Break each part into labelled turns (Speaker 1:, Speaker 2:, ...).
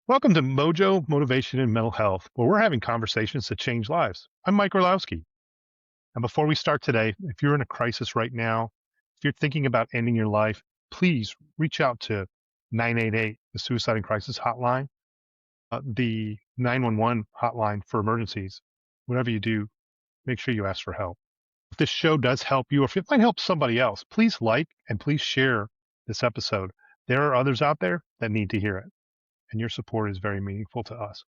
Speaker 1: Welcome to Mojo Motivation and Mental Health, where we're having conversations that change lives. I'm Mike Orlowski. And before we start today, if you're in a crisis right now, if you're thinking about ending your life, please reach out to 988, the Suicide and Crisis Hotline, the 911 hotline for emergencies. Whatever you do, make sure you ask for help. If this show does help you, or if it might help somebody else, please like and please share this episode. There are others out there that need to hear it, and your support is very meaningful to us.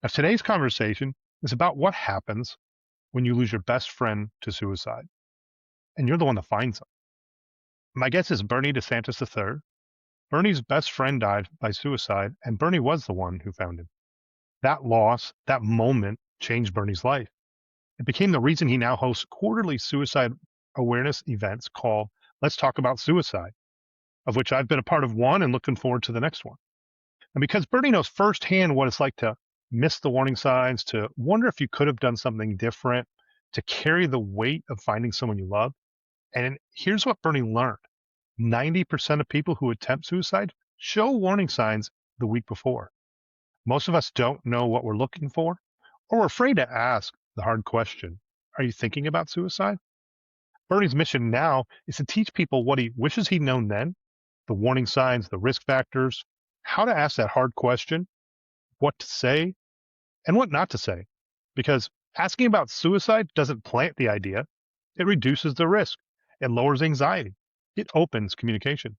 Speaker 1: Now, today's conversation is about what happens when you lose your best friend to suicide, and you're the one that finds them. My guess is Bernie DeSantis III. Bernie's best friend died by suicide, and Bernie was the one who found him. That loss, that moment, changed Bernie's life. It became the reason he now hosts quarterly suicide awareness events called Let's Talk About Suicide, of which I've been a part of one and looking forward to the next one. And because Bernie knows firsthand what it's like to miss the warning signs, to wonder if you could have done something different, to carry the weight of finding someone you love. And here's what Bernie learned: 90% of people who attempt suicide show warning signs the week before. Most of us don't know what we're looking for, or we're afraid to ask the hard question: are you thinking about suicide? Bernie's mission now is to teach people what he wishes he'd known then: the warning signs, the risk factors, how to ask that hard question, what to say, and what not to say. Because asking about suicide doesn't plant the idea, it reduces the risk, it lowers anxiety, it opens communication.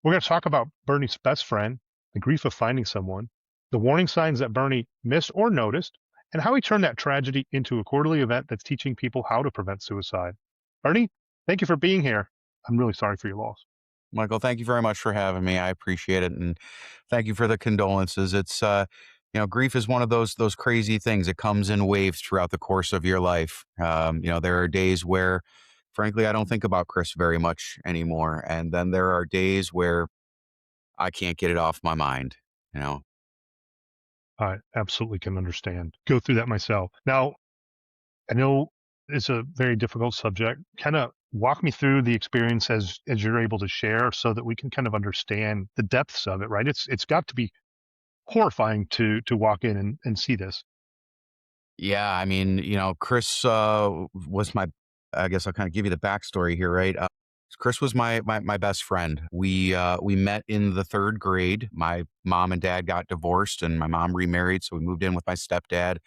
Speaker 1: We're going to talk about Bernie's best friend, the grief of finding someone, the warning signs that Bernie missed or noticed, and how he turned that tragedy into a quarterly event that's teaching people how to prevent suicide. Bernie, thank you for being here. I'm really sorry for your loss.
Speaker 2: Michael, thank you very much for having me. I appreciate it, and thank you for the condolences. Grief is one of those crazy things. It comes in waves throughout the course of your life. There are days where, frankly, I don't think about Chris very much anymore, and then there are days where I can't get it off my mind. You know,
Speaker 1: I absolutely can understand. Go through that myself. Now, I know it's a very difficult subject. Kind of walk me through the experience as you're able to share, so that we can kind of understand the depths of it, right? It's got to be horrifying to walk in and see this.
Speaker 2: yeah. Chris was my. I guess I'll kind of give you the backstory here, right? Chris was my best friend. We met in the third grade. My mom and dad got divorced, and my mom remarried, so we moved in with my stepdad.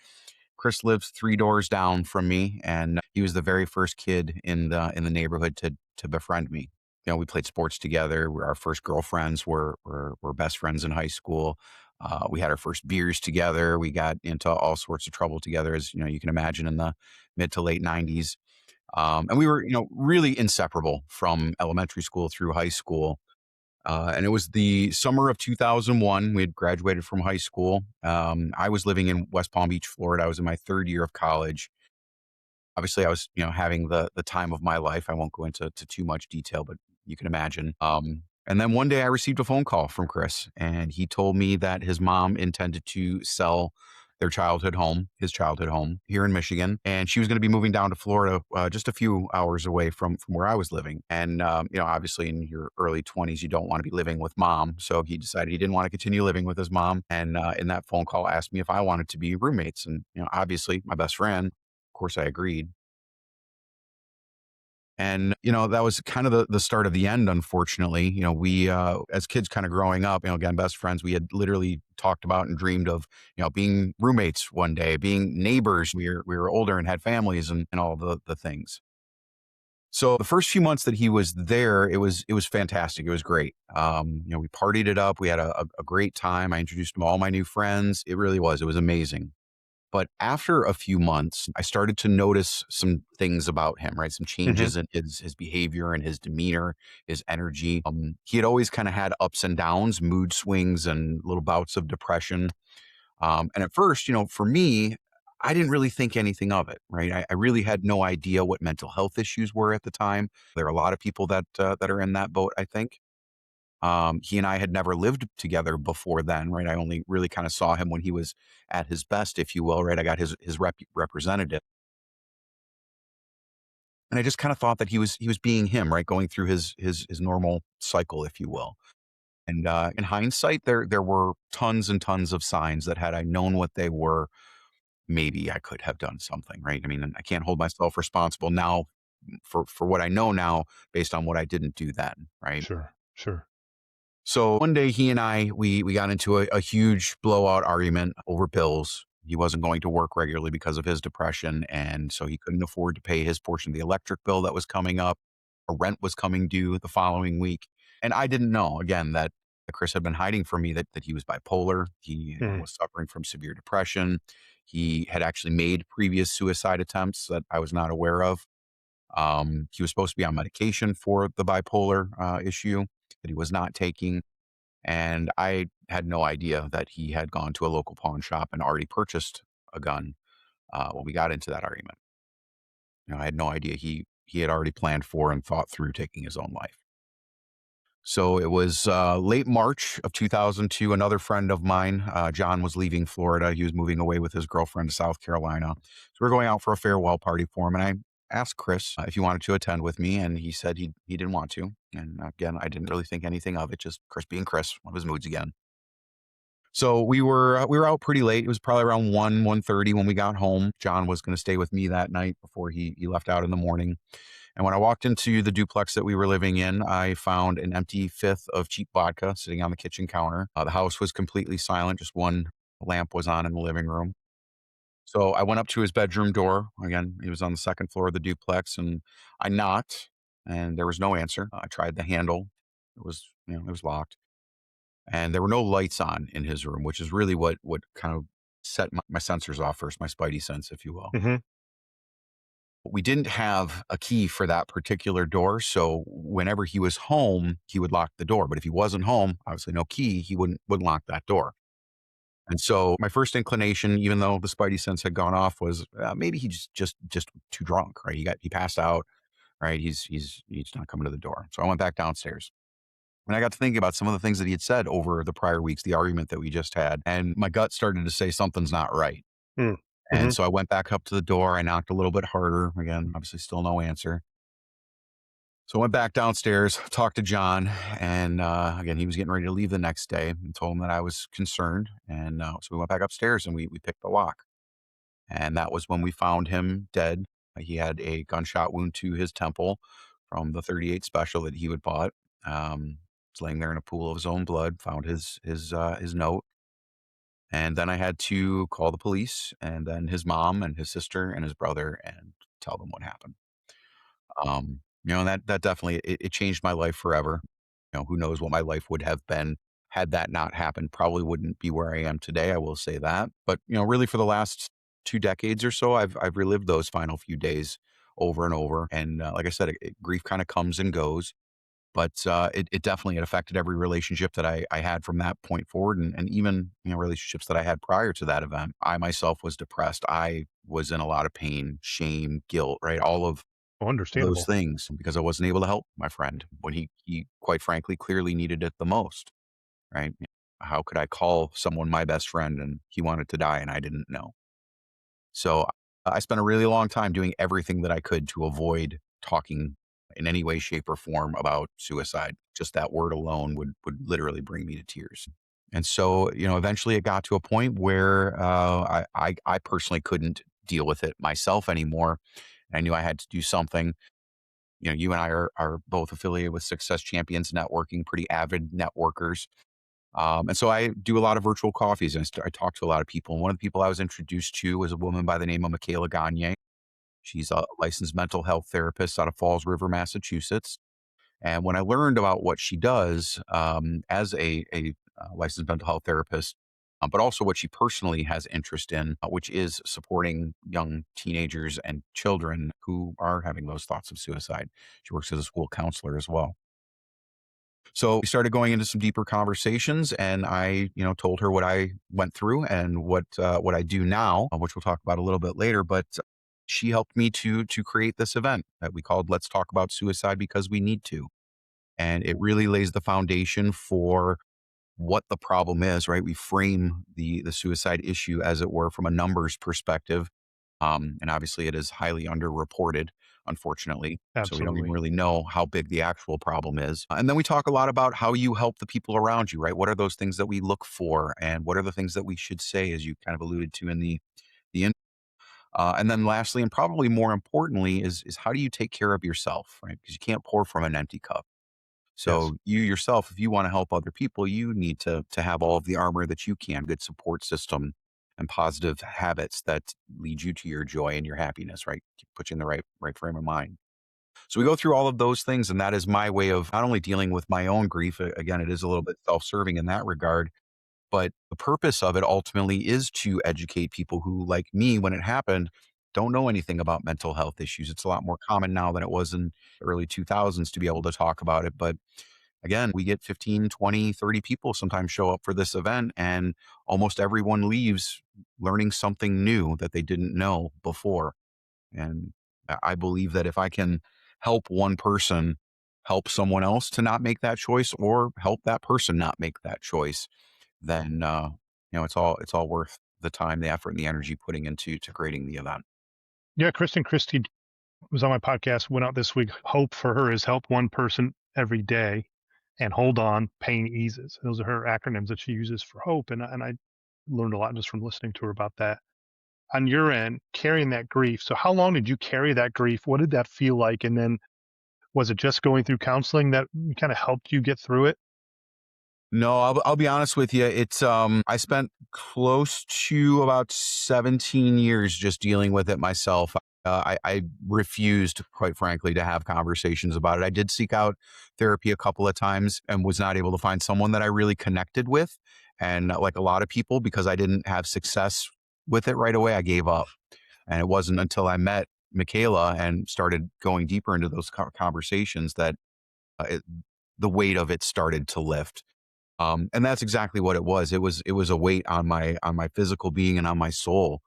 Speaker 2: Chris lives 3 doors down from me, and he was the very first kid in the neighborhood to befriend me. We played sports together. Our first girlfriends were best friends in high school. We had our first beers together. We got into all sorts of trouble together, as you can imagine, in the mid to late '90s. And we were, really inseparable from elementary school through high school. And it was the summer of 2001. We had graduated from high school. I was living in West Palm Beach, Florida. I was in my third year of college. Obviously, I was, having the time of my life. I won't go into too much detail, but you can imagine. And then one day I received a phone call from Chris, and he told me that his mom intended to sell his childhood home here in Michigan, and she was going to be moving down to Florida, just a few hours away from where I was living. And obviously, in your early 20s, you don't want to be living with mom, so he decided he didn't want to continue living with his mom. And in that phone call, asked me if I wanted to be roommates, and obviously, my best friend, of course, I agreed. And, that was kind of the start of the end, unfortunately. We, as kids kind of growing up, again, best friends, we had literally talked about and dreamed of, being roommates one day, being neighbors. We were older and had families and all the things. So the first few months that he was there, it was fantastic. It was great. We partied it up. We had a great time. I introduced him to all my new friends. It really was. It was amazing. But after a few months, I started to notice some things about him, right? Some
Speaker 1: Hmm.
Speaker 2: changes in his behavior and his demeanor, his energy. He had always kind of had ups and downs, mood swings, and little bouts of depression. And at first, for me, I didn't really think anything of it, right? I really had no idea what mental health issues were at the time. There are a lot of people that are in that boat, I think. He and I had never lived together before then, right? I only really kind of saw him when he was at his best, if you will, right? I got his representative, and I just kind of thought that he was being him, right? Going through his normal cycle, if you will. And in hindsight, there were tons and tons of signs that had I known what they were, maybe I could have done something, right? I mean, I can't hold myself responsible now for what I know now based on what I didn't do then, right?
Speaker 1: Sure. Sure.
Speaker 2: So one day he and I we got into a huge blowout argument over bills. He wasn't going to work regularly because of his depression, and so he couldn't afford to pay his portion of the electric bill that was coming up. A rent was coming due the following week, and I didn't know again that Chris had been hiding from me that he was bipolar. He
Speaker 1: Mm.
Speaker 2: was suffering from severe depression. He had actually made previous suicide attempts that I was not aware of. He was supposed to be on medication for the bipolar issue that he was not taking. And I had no idea that he had gone to a local pawn shop and already purchased a gun when we got into that argument. I had no idea he had already planned for and thought through taking his own life. So it was late March of 2002. Another friend of mine, John, was leaving Florida. He was moving away with his girlfriend to South Carolina. So we are going out for a farewell party for him. And I asked Chris if he wanted to attend with me. And he said he didn't want to. And again, I didn't really think anything of it, just Chris being Chris, one of his moods again. So we were out pretty late. It was probably around 1:30 when we got home. John was going to stay with me that night before he left out in the morning. And when I walked into the duplex that we were living in, I found an empty fifth of cheap vodka sitting on the kitchen counter. The house was completely silent. Just one lamp was on in the living room. So I went up to his bedroom door. Again, he was on the second floor of the duplex, and I knocked, and there was no answer. I tried the handle. It was locked, and there were no lights on in his room, which is really what kind of set my sensors off first, my spidey sense, if you will.
Speaker 1: Hmm.
Speaker 2: We didn't have a key for that particular door, so whenever he was home, he would lock the door. But if he wasn't home, obviously no key, he wouldn't lock that door. And so my first inclination, even though the spidey sense had gone off, was maybe he just too drunk, right? He passed out, right? He's not coming to the door. So I went back downstairs. And I got to thinking about some of the things that he had said over the prior weeks, the argument that we just had, and my gut started to say something's not right.
Speaker 1: Mm.
Speaker 2: And
Speaker 1: Hmm.
Speaker 2: so I went back up to the door. I knocked a little bit harder. Again, obviously still no answer. So I went back downstairs, talked to John, and again, he was getting ready to leave the next day and told him that I was concerned. And so we went back upstairs and we picked the lock. And that was when we found him dead. He had a gunshot wound to his temple from the 38 special that he had bought. Was laying there in a pool of his own blood, found his note. And then I had to call the police and then his mom and his sister and his brother and tell them what happened. And that definitely it changed my life forever. Who knows what my life would have been had that not happened. Probably wouldn't be where I am today. I will say that. But really for the last 2 decades or so, I've relived those final few days over and over. And like I said, grief kind of comes and goes. But it definitely it affected every relationship that I had from that point forward, and even relationships that I had prior to that event. I myself was depressed. I was in a lot of pain, shame, guilt, right? All of
Speaker 1: Oh,
Speaker 2: those
Speaker 1: understandable.
Speaker 2: things because I wasn't able to help my friend when he quite frankly clearly needed it the most, right? How could I call someone my best friend and he wanted to die and I didn't know? So I spent a really long time doing everything that I could to avoid talking in any way, shape, or form about suicide. Just that word alone would literally bring me to tears. And so, eventually it got to a point where I personally couldn't deal with it myself anymore. I knew I had to do something. You and I are both affiliated with Success Champions Networking, pretty avid networkers. And so I do a lot of virtual coffees and I talk to a lot of people. And one of the people I was introduced to was a woman by the name of Michaela Gagne. She's a licensed mental health therapist out of Falls River, Massachusetts. And when I learned about what she does as a licensed mental health therapist, but also what she personally has interest in, which is supporting young teenagers and children who are having those thoughts of suicide. She works as a school counselor as well. So we started going into some deeper conversations, and I, told her what I went through and what I do now, which we'll talk about a little bit later. But she helped me to create this event that we called "Let's Talk About Suicide Because We Need to," and it really lays the foundation for what the problem is. Right, we frame the suicide issue, as it were, from a numbers perspective, and obviously it is highly underreported. unfortunately. So we don't even
Speaker 1: Absolutely.
Speaker 2: really know how big the actual problem is. And then we talk a lot about how you help the people around you, right? What are those things that we look for, and what are the things that we should say, as you kind of alluded to in the and then lastly, and probably more importantly, is how do you take care of yourself, right? Because you can't pour from an empty cup.
Speaker 1: Yes.
Speaker 2: So you yourself, if you want to help other people, you need to have all of the armor that you can, good support system and positive habits that lead you to your joy and your happiness, right? Put you in the right frame of mind. So we go through all of those things, and that is my way of not only dealing with my own grief. Again, it is a little bit self-serving in that regard, but the purpose of it ultimately is to educate people who, like me, when it happened, don't know anything about mental health issues. It's a lot more common now than it was in the early 2000s to be able to talk about it. But again, we get 15, 20, 30 people sometimes show up for this event, and almost everyone leaves learning something new that they didn't know before. And I believe that if I can help one person help someone else to not make that choice, or help that person not make that choice, then it's all worth the time, the effort, and the energy putting into to creating the event.
Speaker 1: Yeah, Kristen Christie was on my podcast, went out this week. Hope for her is help one person every day and hold on, pain eases. Those are her acronyms that she uses for hope. And I learned a lot just from listening to her about that. On your end, carrying that grief. So how long did you carry that grief? What did that feel like? And then was it just going through counseling that kind of helped you get through it?
Speaker 2: No, I'll be honest with you. I spent close to about 17 years just dealing with it myself. I refused, quite frankly, to have conversations about it. I did seek out therapy a couple of times and was not able to find someone that I really connected with. And like a lot of people, because I didn't have success with it right away, I gave up. And it wasn't until I met Michaela and started going deeper into those conversations that the weight of it started to lift. And that's exactly what it was. It was a weight on my physical being and on my soul,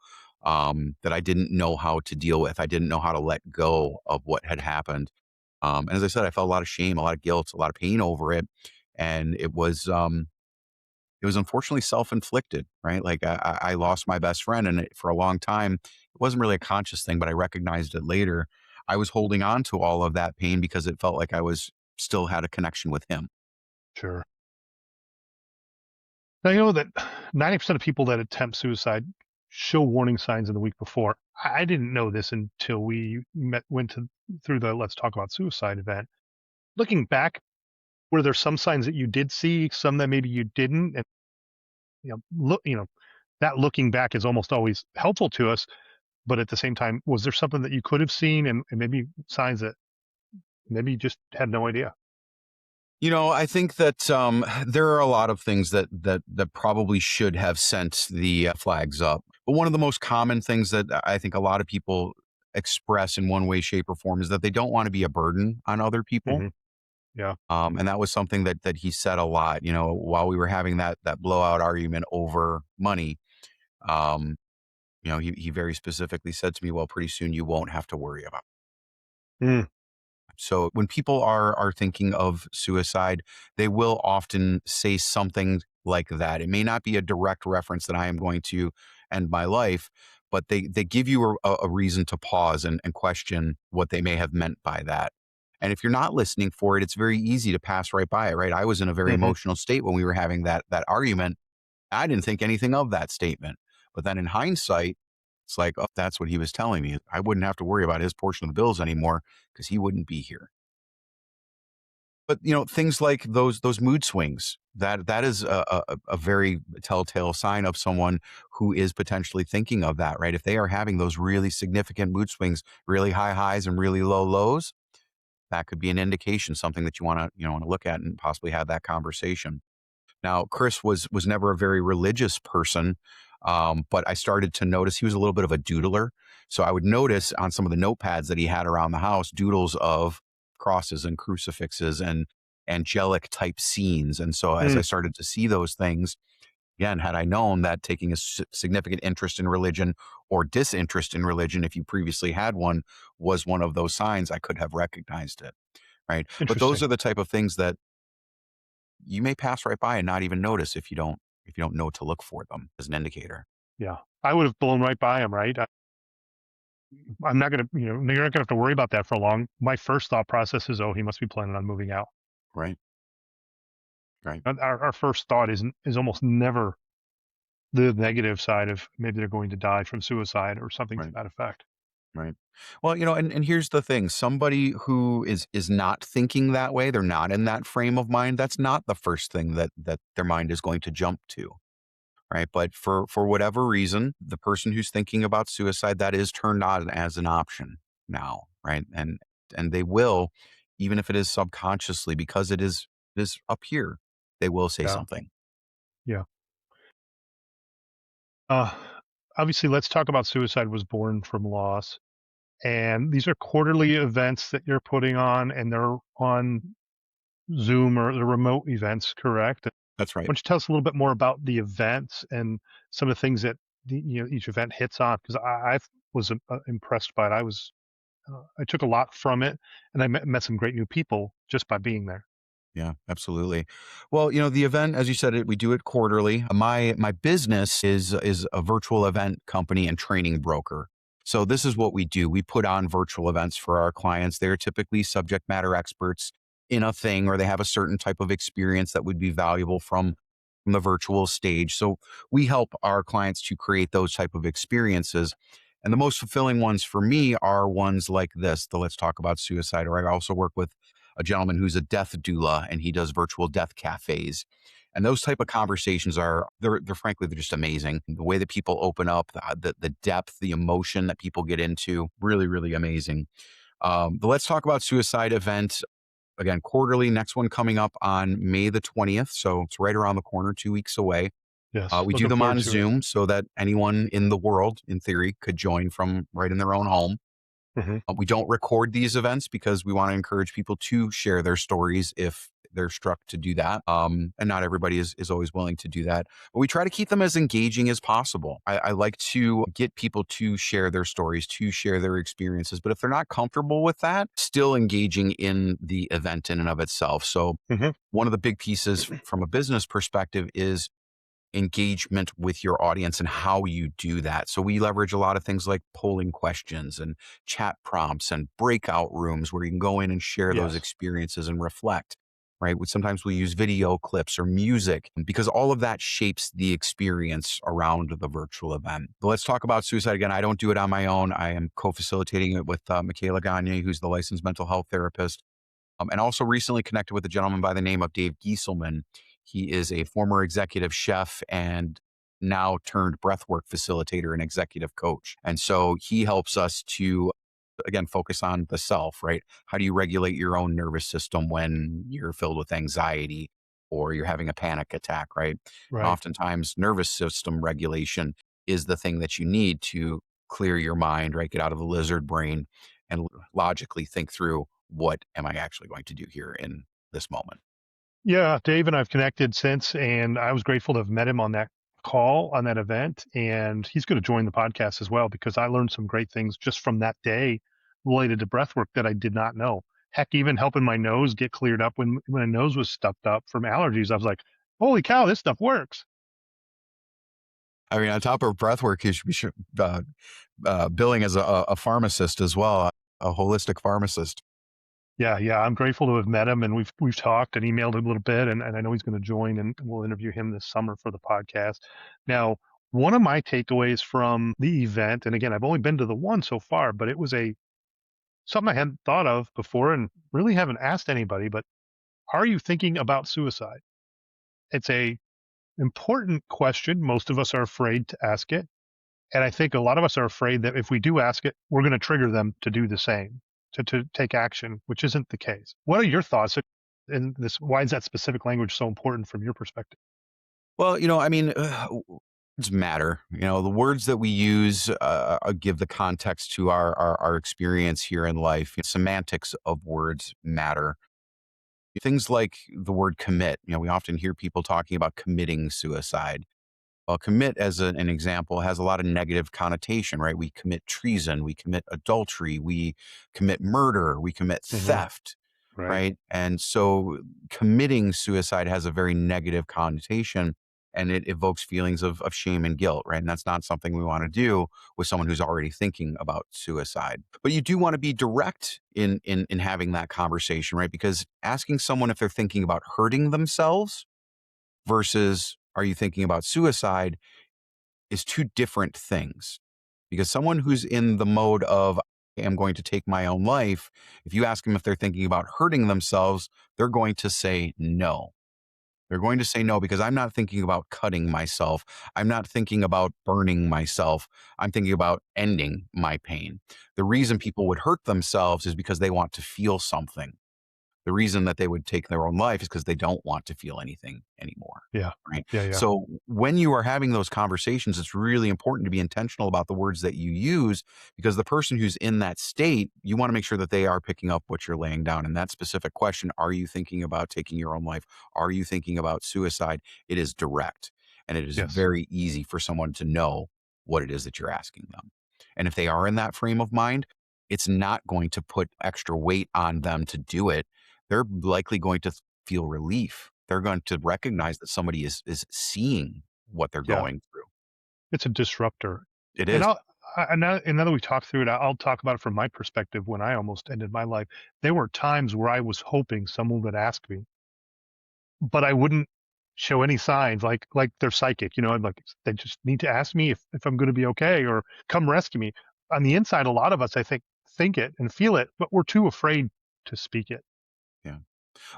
Speaker 2: that I didn't know how to deal with. I didn't know how to let go of what had happened. And as I said, I felt a lot of shame, a lot of guilt, a lot of pain over it, and it was unfortunately self inflicted. Right, like I lost my best friend, and for a long time, it wasn't really a conscious thing, but I recognized it later. I was holding on to all of that pain because it felt like I was still had a connection with him.
Speaker 1: Sure. Now, you know that 90% of people that attempt suicide show warning signs in the week before. I didn't know this until we went through the Let's Talk About Suicide event. Looking back, were there some signs that you did see, some that maybe you didn't? And that looking back is almost always helpful to us. But at the same time, was there something that you could have seen, and maybe signs that maybe you just had no idea?
Speaker 2: I think that there are a lot of things that probably should have sent the flags up. But one of the most common things that I think a lot of people express in one way, shape, or form is that they don't want to be a burden on other people.
Speaker 1: Hmm. Yeah.
Speaker 2: And that was something that he said a lot. While we were having that blowout argument over money. Um, he very specifically said to me, "Well, pretty soon you won't have to worry about."
Speaker 1: Mm,
Speaker 2: So when people are thinking of suicide, they will often say something like that. It may not be a direct reference that I am going to end my life, but they give you a reason to pause and question what they may have meant by that. And if you're not listening for it, it's very easy to pass right by it, right? I was in a very
Speaker 1: hmm.
Speaker 2: emotional state when we were having that argument. I didn't think anything of that statement. But then in hindsight, it's like, oh, that's what he was telling me. I wouldn't have to worry about his portion of the bills anymore because he wouldn't be here. But things like those mood swings, that is a very telltale sign of someone who is potentially thinking of that, right? If they are having those really significant mood swings, really high highs and really low lows, that could be an indication, something that you want to look at and possibly have that conversation. Now, Chris was never a very religious person, but I started to notice he was a little bit of a doodler. So I would notice on some of the notepads that he had around the house doodles of crosses and crucifixes and angelic type scenes. And so as I
Speaker 1: Mm,
Speaker 2: started to see those things, again, had I known that taking a significant interest in religion or disinterest in religion, if you previously had one, was one of those signs, I could have recognized it. Right. But those
Speaker 1: interesting.
Speaker 2: are the type of things that you may pass right by and not even notice if you don't know to look for them as an indicator.
Speaker 1: Yeah, I would have blown right by him, right? I'm not going to, you're not going to have to worry about that for long. My first thought process is, oh, he must be planning on moving out.
Speaker 2: Right. Right.
Speaker 1: And our first thought is almost never the negative side of maybe they're going to die from suicide or something to
Speaker 2: Right.
Speaker 1: that effect.
Speaker 2: Right. Well, and here's the thing. Somebody who is not thinking that way, they're not in that frame of mind, that's not the first thing that their mind is going to jump to. Right. But for whatever reason, the person who's thinking about suicide, that is turned on as an option now. Right. And they will, even if it is subconsciously, because it is up here, they will say
Speaker 1: Yeah.
Speaker 2: something.
Speaker 1: Yeah. Uh, Obviously, let's talk about suicide was born from loss. And these are quarterly events that you're putting on, and they're on Zoom or the remote events, correct?
Speaker 2: That's
Speaker 1: Why
Speaker 2: right.
Speaker 1: don't you tell us a little bit more about the events and some of the things that each event hits on? Because I was impressed by it. I took a lot from it, and I met some great new people just by being there.
Speaker 2: Yeah, absolutely. Well, the event, as you said, we do it quarterly. My business is a virtual event company and training broker. So this is what we do. We put on virtual events for our clients. They're typically subject matter experts in a thing, or they have a certain type of experience that would be valuable from the virtual stage. So we help our clients to create those type of experiences. And the most fulfilling ones for me are ones like this, the Let's Talk About Suicide. Or I also work with a gentleman who's a death doula, and he does virtual death cafes. And those type of conversations they're frankly, they're just amazing. The way that people open up, the depth, the emotion that people get into, really, really amazing. The Let's Talk About Suicide event, again, quarterly, next one coming up on May the 20th. So it's right around the corner, 2 weeks away.
Speaker 1: Yes,
Speaker 2: We do
Speaker 1: looking
Speaker 2: them
Speaker 1: forward
Speaker 2: on
Speaker 1: to it.
Speaker 2: Zoom so that anyone in the world, in theory, could join from right in their own home.
Speaker 1: Hmm.
Speaker 2: We don't record these events because we want to encourage people to share their stories if they're struck to do that. And not everybody is always willing to do that. But we try to keep them as engaging as possible. I like to get people to share their stories, to share their experiences. But if they're not comfortable with that, still engaging in the event in and of itself. So
Speaker 1: Hmm.
Speaker 2: one of the big pieces from a business perspective is engagement with your audience and how you do that. So we leverage a lot of things like polling questions and chat prompts and breakout rooms where you can go in and share those
Speaker 1: Yes.
Speaker 2: experiences and reflect. Right. Sometimes we use video clips or music because all of that shapes the experience around the virtual event. But let's talk about suicide again. I don't do it on my own. I am co-facilitating it with Michaela Gagne, who's the licensed mental health therapist, and also recently connected with a gentleman by the name of Dave Gieselman. He is a former executive chef and now turned breathwork facilitator and executive coach. And so he helps us to, again, focus on the self, right? How do you regulate your own nervous system when you're filled with anxiety or you're having a panic attack, right? And
Speaker 1: Right.
Speaker 2: oftentimes, nervous system regulation is the thing that you need to clear your mind, right? Get out of the lizard brain and logically think through, what am I actually going to do here in this moment?
Speaker 1: Yeah, Dave and I've connected since, and I was grateful to have met him on that call on that event. And he's going to join the podcast as well because I learned some great things just from that day related to breath work that I did not know. Heck, even helping my nose get cleared up when my nose was stuffed up from allergies. I was like, holy cow, this stuff works.
Speaker 2: I mean, on top of breath work, you should be billing as a pharmacist as well, a holistic pharmacist.
Speaker 1: Yeah, yeah, I'm grateful to have met him, and we've talked and emailed him a little bit, and I know he's going to join, and we'll interview him this summer for the podcast. Now, one of my takeaways from the event, and again, I've only been to the one so far, but it was a something I hadn't thought of before, and really haven't asked anybody. But are you thinking about suicide? It's a important question. Most of us are afraid to ask it. And I think a lot of us are afraid that if we do ask it, we're going to trigger them to do the same, to take action, which isn't the case. What are your thoughts in this? Why is that specific language so important from your perspective?
Speaker 2: Well, I mean, words matter. The words that we use give the context to our experience here in life. Semantics of words matter. Things like the word commit. We often hear people talking about committing suicide. Well, commit, as an example, has a lot of negative connotation, right? We commit treason, we commit adultery, we commit murder, we commit
Speaker 1: Hmm.
Speaker 2: theft,
Speaker 1: Right.
Speaker 2: right? And so committing suicide has a very negative connotation. and it evokes feelings of shame and guilt, right? And that's not something we want to do with someone who's already thinking about suicide. But you do want to be direct in having that conversation, right? Because asking someone if they're thinking about hurting themselves versus are you thinking about suicide is two different things. Because someone who's in the mode of "I am going to take my own life," if you ask them if they're thinking about hurting themselves, they're going to say no. They're going to say no because I'm not thinking about cutting myself. I'm not thinking about burning myself. I'm thinking about ending my pain. The reason people would hurt themselves is because they want to feel something. The reason that they would take their own life is because they don't want to feel anything anymore.
Speaker 1: Yeah.
Speaker 2: Right.
Speaker 1: Yeah. Yeah.
Speaker 2: So when you are having those conversations, it's really important to be intentional about the words that you use because the person who's in that state, you want to make sure that they are picking up what you're laying down. And that specific question, are you thinking about taking your own life? Are you thinking about suicide? It is direct and it is
Speaker 1: Yes.
Speaker 2: very easy for someone to know what it is that you're asking them. And if they are in that frame of mind, it's not going to put extra weight on them to do it. They're likely going to feel relief. They're going to recognize that somebody is seeing what they're
Speaker 1: Yeah.
Speaker 2: going through.
Speaker 1: It's a disruptor.
Speaker 2: It
Speaker 1: And
Speaker 2: is.
Speaker 1: now that we talk through it, I'll talk about it from my perspective when I almost ended my life. There were times where I was hoping someone would ask me, but I wouldn't show any signs like they're psychic, I'm like, they just need to ask me if I'm gonna be okay or come rescue me. On the inside, a lot of us, I think it and feel it, but we're too afraid to speak it.
Speaker 2: Yeah.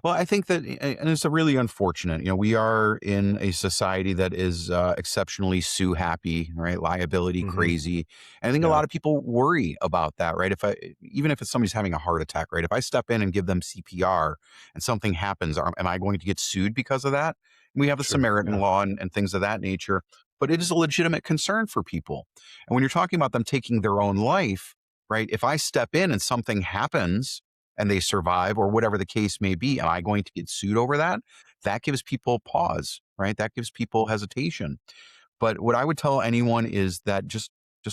Speaker 2: Well, I think that, and it's a really unfortunate. We are in a society that is exceptionally sue happy, right? Liability
Speaker 1: Mhm.
Speaker 2: crazy, and I think a
Speaker 1: Yeah.
Speaker 2: lot of people worry about that, right? Even if it's somebody's having a heart attack, right? If I step in and give them CPR and something happens, am I going to get sued because of that? We have the
Speaker 1: Sure.
Speaker 2: Samaritan
Speaker 1: Yeah.
Speaker 2: law and things of that nature, but it is a legitimate concern for people. And when you're talking about them taking their own life, right? If I step in and something happens and they survive or whatever the case may be, am I going to get sued over that? That gives people pause, right? That gives people hesitation. But what I would tell anyone is that just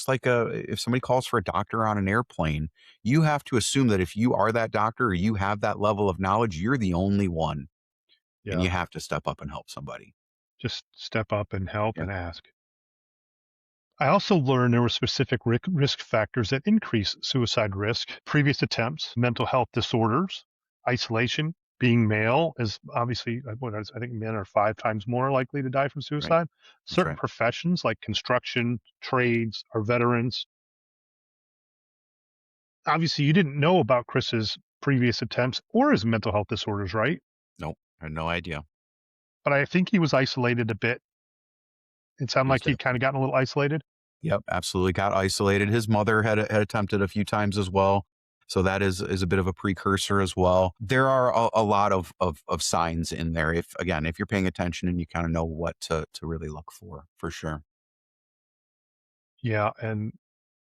Speaker 2: like if somebody calls for a doctor on an airplane, you have to assume that if you are that doctor or you have that level of knowledge, you're the only one, and
Speaker 1: Yeah.
Speaker 2: you have to step up and help somebody.
Speaker 1: Just step up and help
Speaker 2: Yeah,
Speaker 1: and ask. I also learned there were specific risk factors that increase suicide risk: previous attempts, mental health disorders, isolation, being male is obviously, I think men are 5 times more likely to die from
Speaker 2: right.
Speaker 1: suicide.
Speaker 2: That's
Speaker 1: Certain
Speaker 2: right.
Speaker 1: professions like construction, trades, or veterans. Obviously, you didn't know about Chris's previous attempts or his mental health disorders, right?
Speaker 2: Nope. I had no idea.
Speaker 1: But I think he was isolated a bit. It sounded
Speaker 2: He was
Speaker 1: like he'd kind of
Speaker 2: definitely.
Speaker 1: gotten a little isolated.
Speaker 2: Yep, absolutely got isolated. His mother had attempted a few times as well. So that is a bit of a precursor as well. There are a lot of signs in there. If you're paying attention and you kind of know what to really look for sure.
Speaker 1: Yeah, and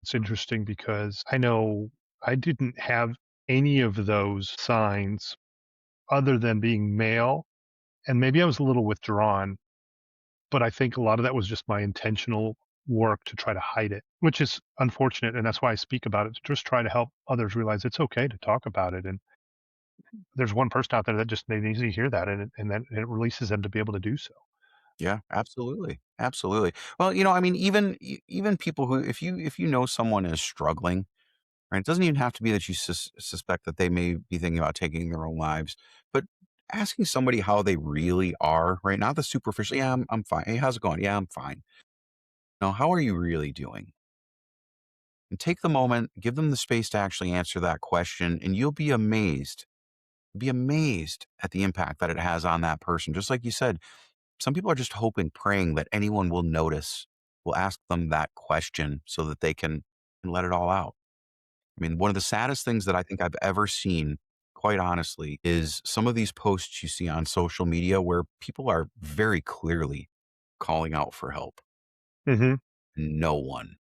Speaker 1: it's interesting because I know I didn't have any of those signs other than being male, and maybe I was a little withdrawn, but I think a lot of that was just my intentional work to try to hide it, which is unfortunate, and that's why I speak about it, to just try to help others realize it's okay to talk about it, and there's one person out there that just they need to hear that, and then it releases them to be able to do so.
Speaker 2: Yeah, absolutely. Absolutely. Well, I mean, even people who if you know someone is struggling, right? It doesn't even have to be that you suspect that they may be thinking about taking their own lives, but asking somebody how they really are, right? Not the superficial, yeah, I'm fine. Hey, how's it going? Yeah, I'm fine. No, how are you really doing? And take the moment, give them the space to actually answer that question, and you'll be amazed. Be amazed at the impact that it has on that person. Just like you said, some people are just hoping, praying that anyone will notice, will ask them that question so that they can let it all out. I mean, one of the saddest things that I think I've ever seen, quite honestly, is some of these posts you see on social media where people are very clearly calling out for help.
Speaker 1: Mhm.
Speaker 2: No one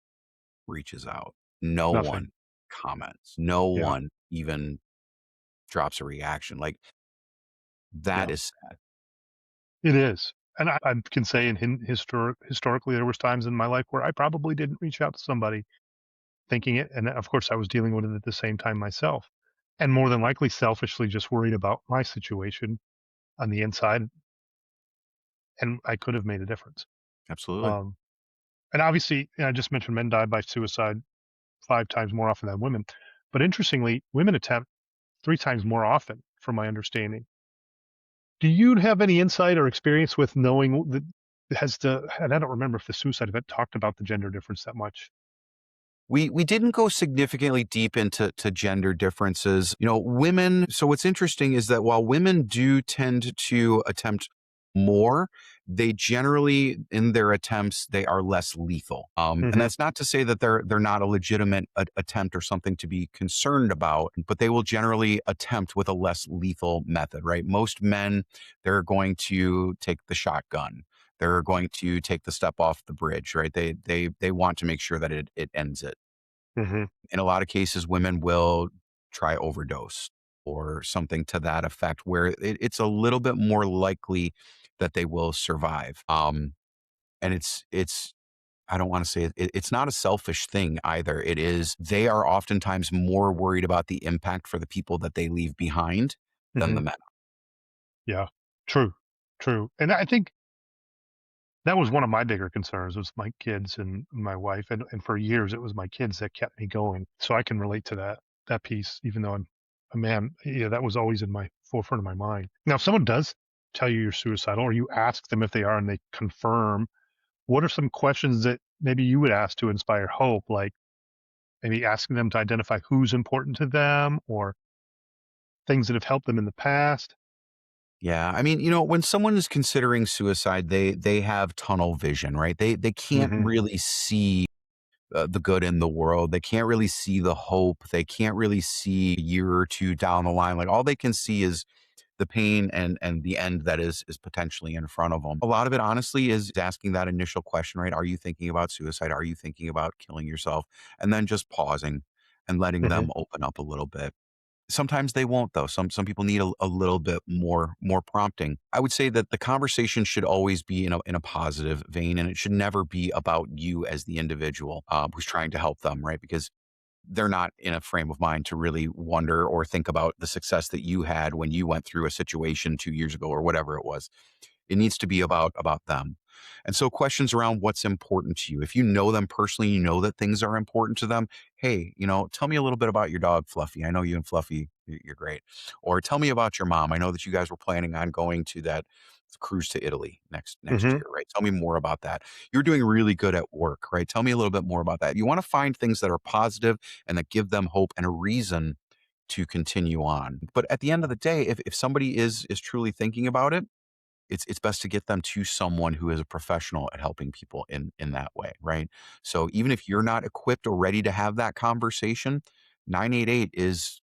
Speaker 2: reaches out. No
Speaker 1: Nothing.
Speaker 2: one comments. No
Speaker 1: Yeah.
Speaker 2: one even drops a reaction. Like, that
Speaker 1: Yeah.
Speaker 2: is sad.
Speaker 1: It is. And I can say historically, there was times in my life where I probably didn't reach out to somebody thinking it, and of course, I was dealing with it at the same time myself, and more than likely selfishly just worried about my situation on the inside. and I could have made a difference.
Speaker 2: Absolutely.
Speaker 1: Um, and obviously, I just mentioned men die by suicide 5 times more often than women. But interestingly, women attempt 3 times more often, from my understanding. Do you have any insight or experience with knowing that has the, and I don't remember if the suicide event talked about the gender difference that much.
Speaker 2: We didn't go significantly deep into gender differences. Women. So what's interesting is that while women do tend to attempt more, they generally, in their attempts, they are less lethal. And
Speaker 1: Hmm.
Speaker 2: that's not to say that they're not a legitimate attempt or something to be concerned about, but they will generally attempt with a less lethal method. Right? Most men, they're going to take the shotgun. They're going to take the step off the bridge, right? They want to make sure that it ends it.
Speaker 1: Hmm.
Speaker 2: In a lot of cases, women will try overdose or something to that effect, where it's a little bit more likely that they will survive. And it's I don't want to say it's not a selfish thing either. It is they are oftentimes more worried about the impact for the people that they leave behind than
Speaker 1: Hmm.
Speaker 2: the men.
Speaker 1: Yeah, true, true. And I think that was one of my bigger concerns was my kids and my wife, and for years it was my kids that kept me going. So I can relate to that piece, even though I'm a man. Yeah, that was always in my forefront of my mind. Now, if someone does tell you you're suicidal, or you ask them if they are, and they confirm, what are some questions that maybe you would ask to inspire hope? Like maybe asking them to identify who's important to them, or things that have helped them in the past.
Speaker 2: Yeah, I mean, when someone is considering suicide, they have tunnel vision, right? They can't
Speaker 1: Hmm.
Speaker 2: really see the good in the world. They can't really see the hope. They can't really see a year or two down the line. Like all they can see is the pain and the end that is potentially in front of them. A lot of it, honestly, is asking that initial question, right? Are you thinking about suicide? Are you thinking about killing yourself? And then just pausing and letting
Speaker 1: Hmm.
Speaker 2: them open up a little bit. Sometimes they won't though. Some people need a little bit more prompting. I would say that the conversation should always be in a positive vein, and it should never be about you as the individual who's trying to help them, right? Because they're not in a frame of mind to really wonder or think about the success that you had when you went through a situation 2 years ago or whatever it was. It needs to be about them. And so questions around what's important to you. If you know them personally, you know that things are important to them. Hey, tell me a little bit about your dog, Fluffy. I know you and Fluffy, you're great. Or tell me about your mom. I know that you guys were planning on going to that cruise to Italy next
Speaker 1: Hmm.
Speaker 2: year, right? Tell me more about that. You're doing really good at work, right? Tell me a little bit more about that. You want to find things that are positive and that give them hope and a reason to continue on. But at the end of the day, if somebody is truly thinking about it, it's best to get them to someone who is a professional at helping people in that way, right? So even if you're not equipped or ready to have that conversation, 988 is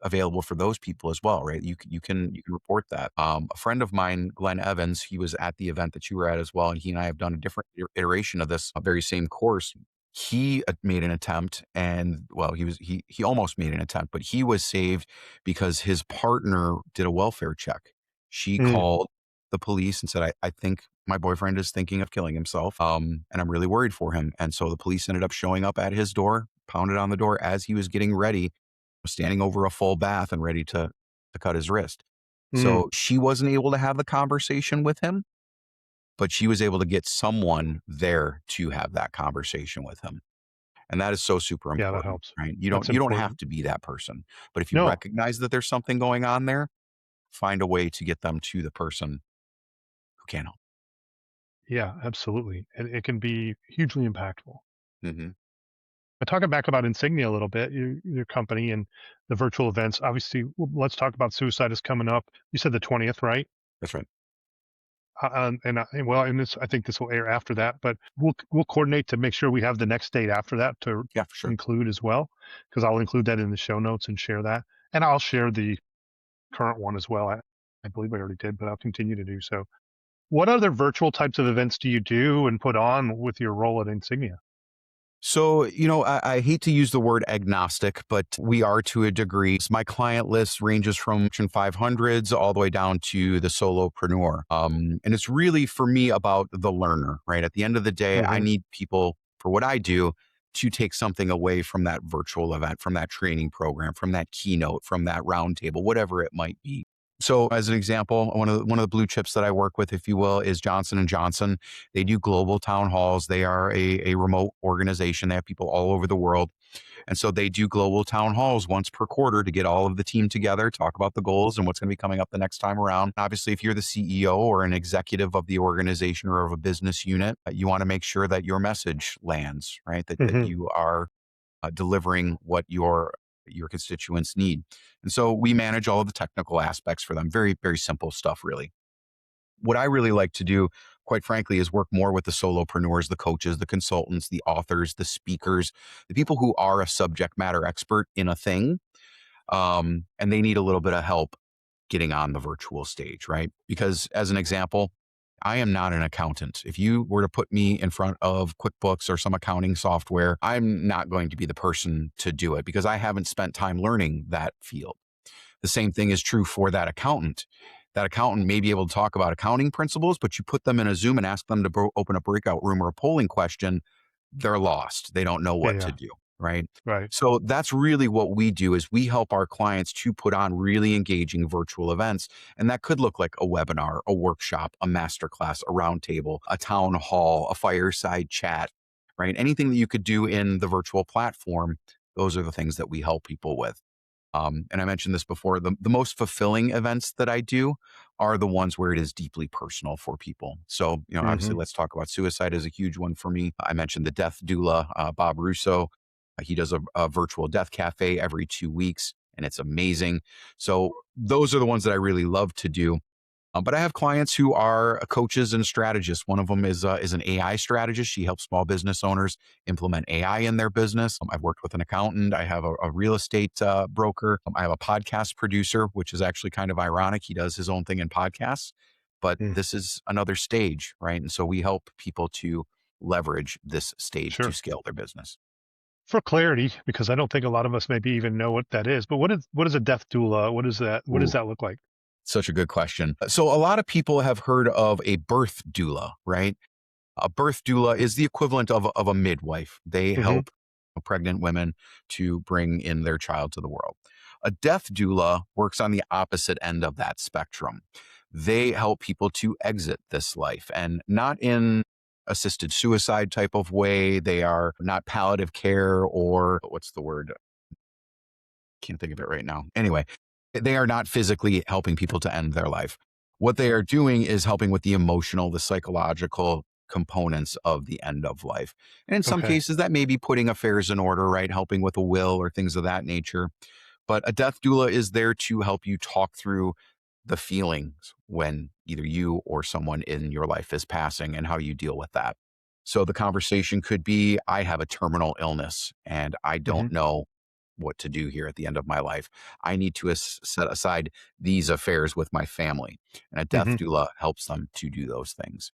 Speaker 2: available for those people as well, right? You can report that. A friend of mine, Glenn Evans, he was at the event that you were at as well, and he and I have done a different iteration of this very same course. He made an attempt, and well, he almost made an attempt, but he was saved because his partner did a welfare check. She
Speaker 1: Mm.
Speaker 2: called the police and said, I think my boyfriend is thinking of killing himself, and I'm really worried for him. And so the police ended up showing up at his door, pounded on the door as he was getting ready, standing over a full bath and ready to cut his wrist.
Speaker 1: Mm.
Speaker 2: So she wasn't able to have the conversation with him, but she was able to get someone there to have that conversation with him. And that is so super
Speaker 1: Yeah, that
Speaker 2: important,
Speaker 1: helps.
Speaker 2: right? You don't
Speaker 1: That's
Speaker 2: you don't have
Speaker 1: important.
Speaker 2: to be that person. But if you
Speaker 1: No.
Speaker 2: recognize that there's something going on there, find a way to get them to the person who can help.
Speaker 1: Yeah, absolutely. It can be hugely impactful.
Speaker 2: Hmm.
Speaker 1: But talking back about Insignia a little bit, your company and the virtual events. Obviously, let's talk about suicide is coming up. You said the 20th, right?
Speaker 2: That's right.
Speaker 1: Well, and this, I think this will air after that, but we'll coordinate to make sure we have the next date after that to
Speaker 2: Yeah, for sure.
Speaker 1: include as well, because I'll include that in the show notes and share that, and I'll share the current one as well. I believe I already did, but I'll continue to do so. What other virtual types of events do you do and put on with your role at Insignia?
Speaker 2: So, I hate to use the word agnostic, but we are to a degree. My client list ranges from Fortune 500s all the way down to the solopreneur. And it's really for me about the learner, right? At the end of the day, I
Speaker 1: Hmm.
Speaker 2: need people for what I do to take something away from that virtual event, from that training program, from that keynote, from that roundtable, whatever it might be. So as an example, one of the blue chips that I work with, if you will, is Johnson and Johnson. They do global town halls. They are a remote organization. They have people all over the world. And so they do global town halls once per quarter to get all of the team together, talk about the goals and what's going to be coming up the next time around. Obviously, if you're the CEO or an executive of the organization or of a business unit, you want to make sure that your message lands, right? That
Speaker 1: Hmm.
Speaker 2: you are delivering what your constituents need. And so we manage all of the technical aspects for them. Very, very simple stuff, really. What I really like to do, quite frankly, is work more with the solopreneurs, the coaches, the consultants, the authors, the speakers, the people who are a subject matter expert in a thing. And they need a little bit of help getting on the virtual stage, right? Because as an example, I am not an accountant. If you were to put me in front of QuickBooks or some accounting software, I'm not going to be the person to do it because I haven't spent time learning that field. The same thing is true for that accountant. That accountant may be able to talk about accounting principles, but you put them in a Zoom and ask them to open a breakout room or a polling question, they're lost. They don't know
Speaker 1: Yeah,
Speaker 2: what to
Speaker 1: yeah,
Speaker 2: do, right?
Speaker 1: right.
Speaker 2: So that's really what we do is we help our clients to put on really engaging virtual events. And that could look like a webinar, a workshop, a masterclass, a roundtable, a town hall, a fireside chat, right? Anything that you could do in the virtual platform, those are the things that we help people with. And I mentioned this before, the most fulfilling events that I do are the ones where it is deeply personal for people. So,
Speaker 1: Hmm.
Speaker 2: obviously, let's talk about suicide is a huge one for me. I mentioned the death doula, Bob Russo. He does a virtual death cafe every 2 weeks, and it's amazing. So, those are the ones that I really love to do. But I have clients who are coaches and strategists. One of them is an AI strategist. She helps small business owners implement AI in their business. I've worked with an accountant. I have a real estate broker. I have a podcast producer, which is actually kind of ironic. He does his own thing in podcasts, but
Speaker 1: Mm.
Speaker 2: this is another stage, right? And so we help people to leverage this stage to
Speaker 1: Sure.
Speaker 2: scale their business.
Speaker 1: For clarity, because I don't think a lot of us maybe even know what that is, but what is a death doula? What is that? What does
Speaker 2: Ooh,
Speaker 1: that look like?
Speaker 2: such a good question. So a lot of people have heard of a birth doula, right? A birth doula is the equivalent of a midwife. They
Speaker 1: Hmm.
Speaker 2: help pregnant women to bring in their child to the world. A death doula works on the opposite end of that spectrum. They help people to exit this life and not in assisted suicide type of way. They are not palliative care or what's the word? Can't think of it right now. Anyway, they are not physically helping people to end their life. What they are doing is helping with the emotional, the psychological components of the end of life. And in some
Speaker 1: Okay.
Speaker 2: cases, that may be putting affairs in order, right? Helping with a will or things of that nature. But a death doula is there to help you talk through the feelings when either you or someone in your life is passing and how you deal with that. So the conversation could be I have a terminal illness and I
Speaker 1: Hmm.
Speaker 2: don't know what to do here at the end of my life. I need to set aside these affairs with my family. And a death
Speaker 1: Hmm.
Speaker 2: doula helps them to do those things.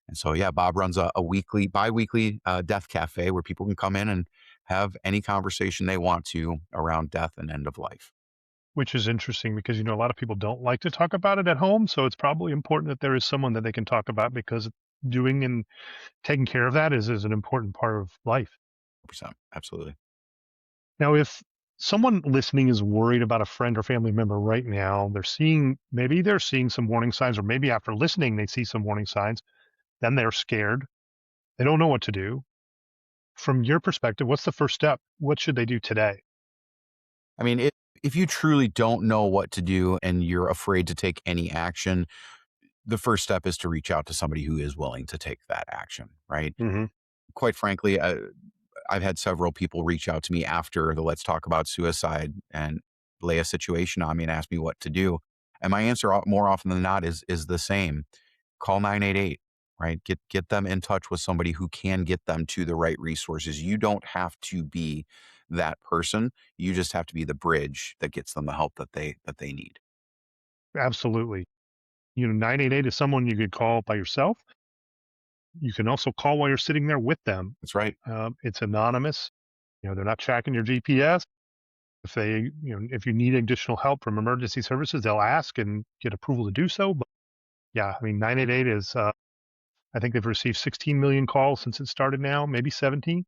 Speaker 2: And so, yeah, Bob runs a weekly, bi-weekly death cafe where people can come in and have any conversation they want to around death and end of life.
Speaker 1: Which is interesting because a lot of people don't like to talk about it at home, so it's probably important that there is someone that they can talk about because doing and taking care of that is an important part of life.
Speaker 2: 100%. Absolutely.
Speaker 1: Now, if someone listening is worried about a friend or family member right now, they're seeing some warning signs, or maybe after listening, they see some warning signs, then they're scared. They don't know what to do. From your perspective, what's the first step? What should they do today?
Speaker 2: I mean, if you truly don't know what to do and you're afraid to take any action, the first step is to reach out to somebody who is willing to take that action, right?
Speaker 1: Hmm.
Speaker 2: Quite frankly, I've had several people reach out to me after the Let's Talk About Suicide and lay a situation on me and ask me what to do. And my answer more often than not is the same. Call 988, right? Get them in touch with somebody who can get them to the right resources. You don't have to be that person. You just have to be the bridge that gets them the help that they need.
Speaker 1: Absolutely. 988 is someone you could call by yourself. You can also call while you're sitting there with them.
Speaker 2: That's right.
Speaker 1: It's anonymous. They're not tracking your GPS. If you need additional help from emergency services, they'll ask and get approval to do so. But yeah, I mean, 988 is, I think they've received 16 million calls since it started now, maybe 17.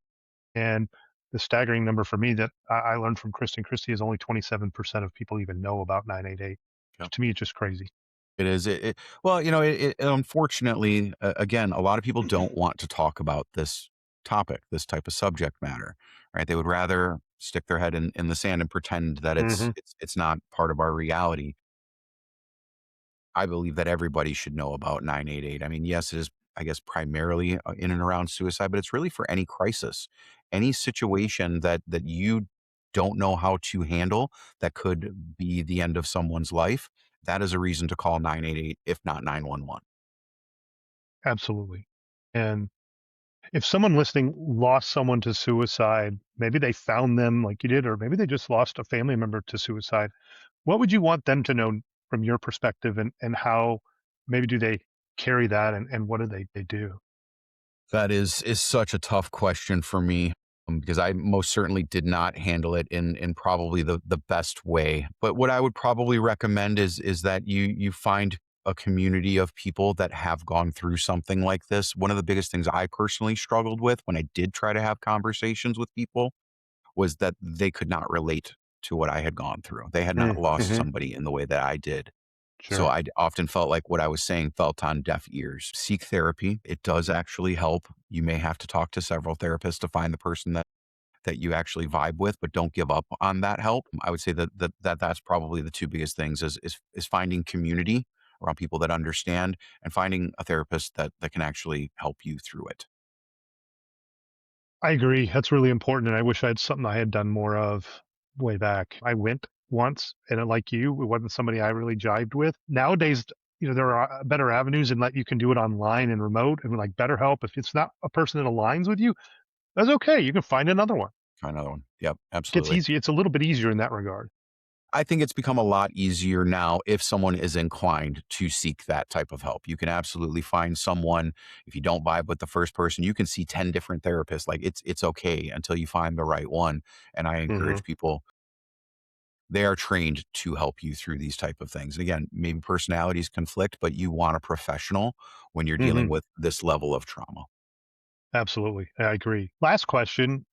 Speaker 1: And the staggering number for me that I learned from Kristen Christie is only 27% of people even know about 988.
Speaker 2: Yep.
Speaker 1: To me, it's just crazy.
Speaker 2: It is. Well, unfortunately, again, a lot of people don't want to talk about this topic, this type of subject matter, right? They would rather stick their head in the sand and pretend that it's
Speaker 1: Hmm.
Speaker 2: it's it's not part of our reality. I believe that everybody should know about 988. I mean, yes, it is, I guess, primarily in and around suicide, but it's really for any crisis, any situation that you don't know how to handle that could be the end of someone's life. That is a reason to call 988, if not 911.
Speaker 1: Absolutely. And if someone listening lost someone to suicide, maybe they found them like you did, or maybe they just lost a family member to suicide, what would you want them to know from your perspective, and how maybe do they carry that, and what do they do?
Speaker 2: That is such a tough question for me, because I most certainly did not handle it in probably the best way. But what I would probably recommend is that you find a community of people that have gone through something like this. One of the biggest things I personally struggled with when I did try to have conversations with people was that they could not relate to what I had gone through. They had not lost
Speaker 1: Mm-hmm.
Speaker 2: somebody in the way that I did. So
Speaker 1: Sure.
Speaker 2: I often felt like what I was saying felt on deaf ears. Seek therapy. It does actually help. You may have to talk to several therapists to find the person that you actually vibe with, but don't give up on that help. I would say that's probably the two biggest things is finding community around people that understand and finding a therapist that can actually help you through it.
Speaker 1: I agree. That's really important, and I wish I had something I had done more of way back. I went once, and like you, it wasn't somebody I really jived with. Nowadays, there are better avenues in that you can do it online and remote, and like BetterHelp. If it's not a person that aligns with you, that's okay. You can find another one.
Speaker 2: Find another one. Yep,
Speaker 1: Gets
Speaker 2: absolutely.
Speaker 1: easy. It's a little bit easier in that regard.
Speaker 2: I think it's become a lot easier now if someone is inclined to seek that type of help. You can absolutely find someone. If you don't vibe with the first person, you can see 10 different therapists. Like it's okay until you find the right one. And I
Speaker 1: Hmm.
Speaker 2: encourage people, they are trained to help you through these type of things. Again, maybe personalities conflict, but you want a professional when you're
Speaker 1: Hmm.
Speaker 2: dealing with this level of trauma.
Speaker 1: Absolutely, I agree. Last question.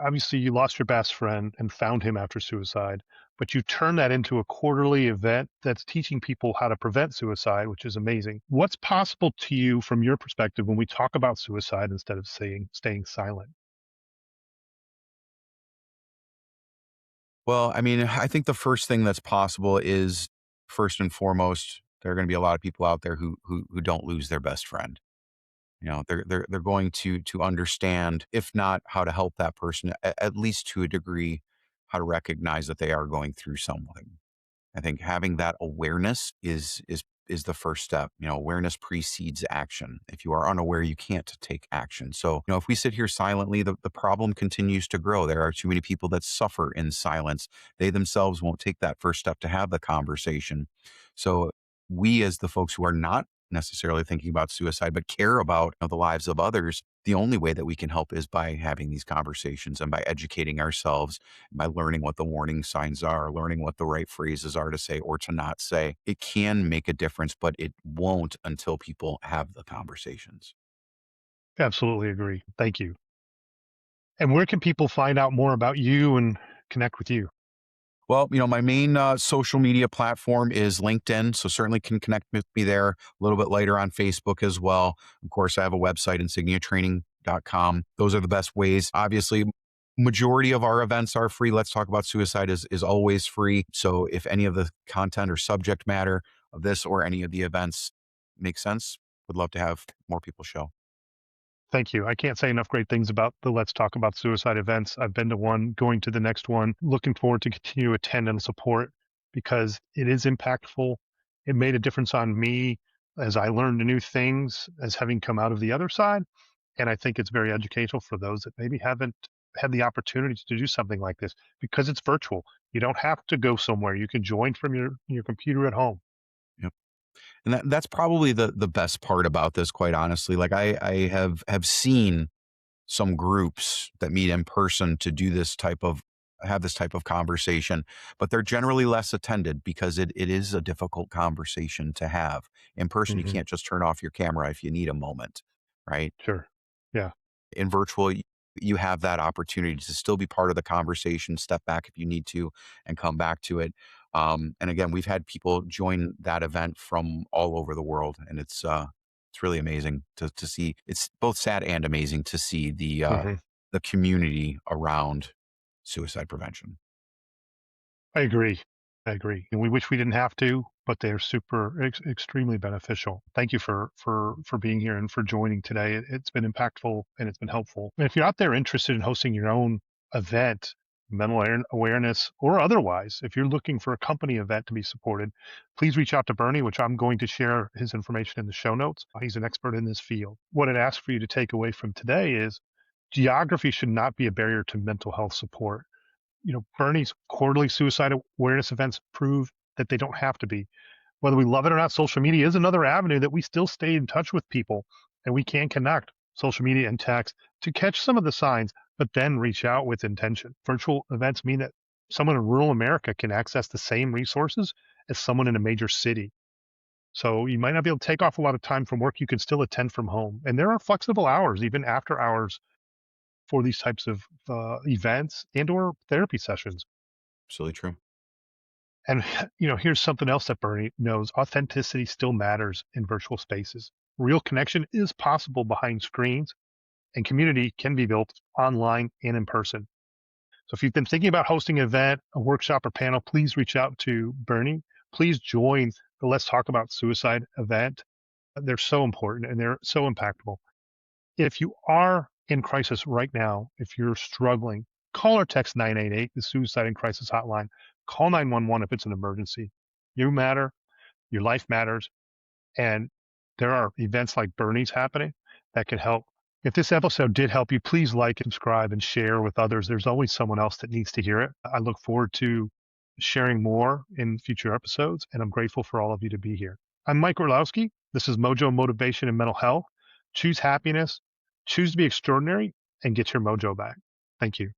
Speaker 1: Obviously, you lost your best friend and found him after suicide, but you turn that into a quarterly event that's teaching people how to prevent suicide, which is amazing. What's possible to you from your perspective when we talk about suicide instead of saying staying silent?
Speaker 2: Well, I mean, I think the first thing that's possible is first and foremost, there are going to be a lot of people out there who don't lose their best friend. They're going to understand, if not how to help that person, at least to a degree, how to recognize that they are going through something. I think having that awareness is the first step. Awareness precedes action. If you are unaware, you can't take action. So, if we sit here silently, the problem continues to grow. There are too many people that suffer in silence. They themselves won't take that first step to have the conversation. So, we as the folks who are not necessarily thinking about suicide, but care about the lives of others, the only way that we can help is by having these conversations and by educating ourselves, by learning what the warning signs are, learning what the right phrases are to say or to not say. It can make a difference, but it won't until people have the conversations.
Speaker 1: Absolutely agree. Thank you. And where can people find out more about you and connect with you?
Speaker 2: Well, my main social media platform is LinkedIn, so certainly can connect with me there. A little bit later on Facebook as well. Of course, I have a website, insigniatraining.com. Those are the best ways. Obviously, majority of our events are free. Let's Talk About Suicide is always free. So if any of the content or subject matter of this or any of the events makes sense, would love to have more people show.
Speaker 1: Thank you. I can't say enough great things about the Let's Talk About Suicide events. I've been to one, going to the next one, looking forward to continue to attend and support because it is impactful. It made a difference on me as I learned new things as having come out of the other side. And I think it's very educational for those that maybe haven't had the opportunity to do something like this because it's virtual. You don't have to go somewhere. You can join from your computer at home.
Speaker 2: Yep. And that's probably the best part about this, quite honestly. Like I have seen some groups that meet in person to do this type of have this type of conversation, but they're generally less attended because it is a difficult conversation to have. In person, you
Speaker 1: Hmm.
Speaker 2: can't just turn off your camera if you need a moment, right?
Speaker 1: Sure. Yeah.
Speaker 2: In virtual, you have that opportunity to still be part of the conversation, step back if you need to, and come back to it. And again, we've had people join that event from all over the world, and it's really amazing to see. It's both sad and amazing to see
Speaker 1: Mhm.
Speaker 2: the community around suicide prevention.
Speaker 1: I agree. I agree. And we wish we didn't have to, but they're extremely beneficial. Thank you for being here and for joining today. It's been impactful and it's been helpful. And if you're out there interested in hosting your own event, awareness or otherwise, if you're looking for a company event to be supported, please reach out to Bernie, which I'm going to share his information in the show notes. He's an expert in this field. What I'd ask for you to take away from today is geography should not be a barrier to mental health support. Bernie's quarterly suicide awareness events prove that they don't have to be. Whether we love it or not, social media is another avenue that we still stay in touch with people and we can connect social media and text to catch some of the signs, but then reach out with intention. Virtual events mean that someone in rural America can access the same resources as someone in a major city. So you might not be able to take off a lot of time from work. You can still attend from home. And there are flexible hours, even after hours, for these types of events and or therapy sessions.
Speaker 2: Absolutely true.
Speaker 1: And here's something else that Bernie knows: authenticity still matters in virtual spaces. Real connection is possible behind screens, and community can be built online and in person. So if you've been thinking about hosting an event, a workshop, or panel, please reach out to Bernie. Please join the Let's Talk About Suicide event. They're so important and they're so impactful. If you are in crisis right now, if you're struggling, call or text 988, the Suicide and Crisis Hotline. Call 911 if it's an emergency. You matter, your life matters, and there are events like Bernie's happening that can help. If this episode did help you, please like, subscribe, and share with others. There's always someone else that needs to hear it. I look forward to sharing more in future episodes, and I'm grateful for all of you to be here. I'm Mike Orlowski. This is Mojo Motivation and Mental Health. Choose happiness, choose to be extraordinary, and get your mojo back. Thank you.